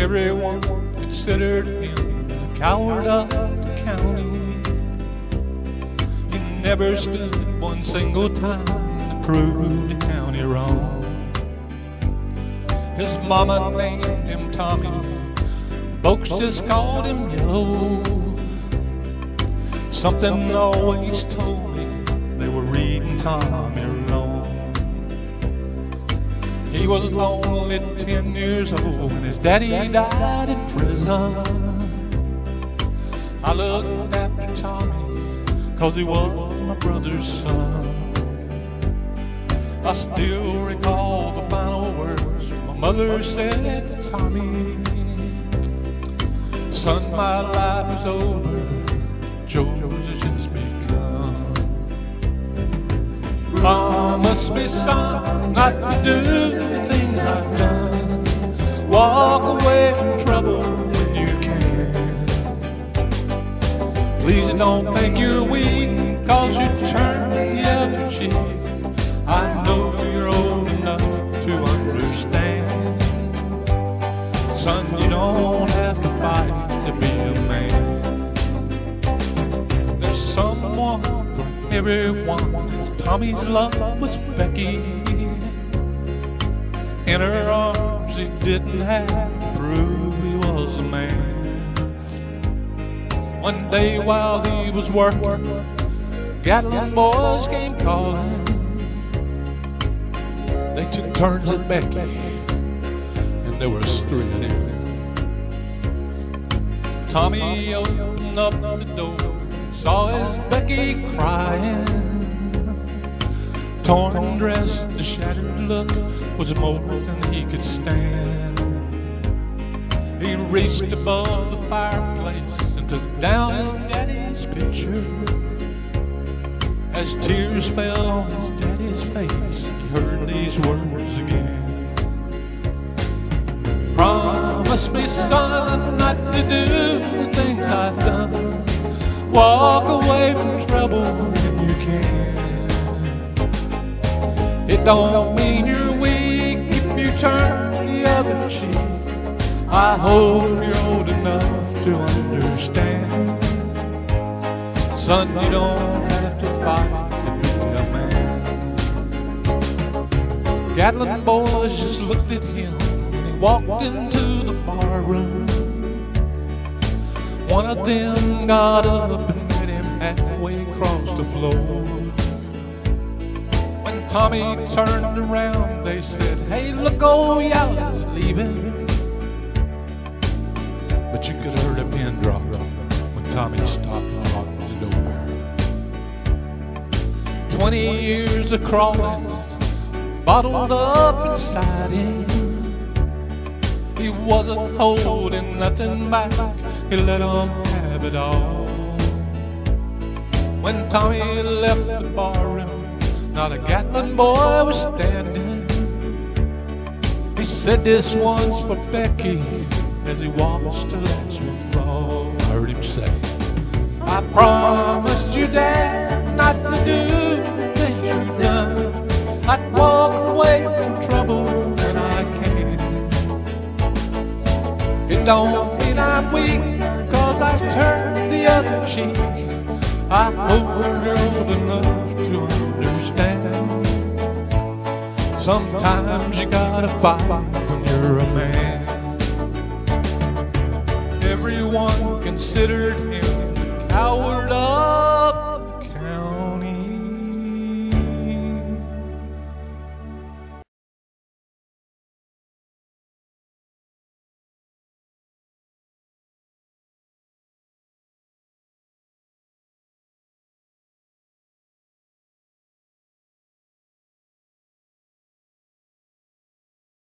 everyone considered him the coward of the county. He never stood one single time to prove the county wrong. His mama named him Tommy, folks just called him Yellow. Something always told me they were reading Tommy wrong. He was only 10 years old when his daddy died in prison. I looked after Tommy 'cause he was my brother's son. I still recall the final words my mother said to Tommy. Son, my life is over, yours has just begun. Promise me, son, not to do the things I've done. Walk away from trouble when you can. Please don't think you're weak 'cause you turn the other cheek. I know you're old enough to understand. Son, you don't have to fight to be a man. There's someone for everyone. Tommy's love was Becky. In her arms he didn't have to prove he was a man. One day while he was working, Gatlin boys came calling. They took turns at Becky, and there was 3 of them. Tommy opened up the door, saw his Becky crying. Torn dress, the shattered look was more than he could stand. He reached above the fireplace and took down his daddy's picture. As tears fell on his daddy's face, he heard these words again. Promise me, son, not to do the things I've done. Walk away from trouble when you can. It don't mean you're weak if you turn the other cheek. I hope you're old enough to understand. Son, you don't have to fight to be a man. Gatlin boys just looked at him when he walked into the bar room. One of them got up and met him halfway across the floor. When Tommy turned around, they said, "Hey, look, old Yow's leaving." But you could have heard a pin drop when Tommy stopped and locked the door. 20 years of crawling, bottled up inside him. He wasn't holding nothing back, he let them have it all. When Tommy left the barroom, not a Gatlin boy was standing. He said, "This one's for Becky," as he watched the last one fall. I heard him say, "I promised you, Dad, not to do the things you've done. I'd walk away from trouble when I can. It don't mean I'm weak 'cause I turned the other cheek. I hope you're old enough to understand. Sometimes you gotta fight when you're a man." Everyone considered him the coward of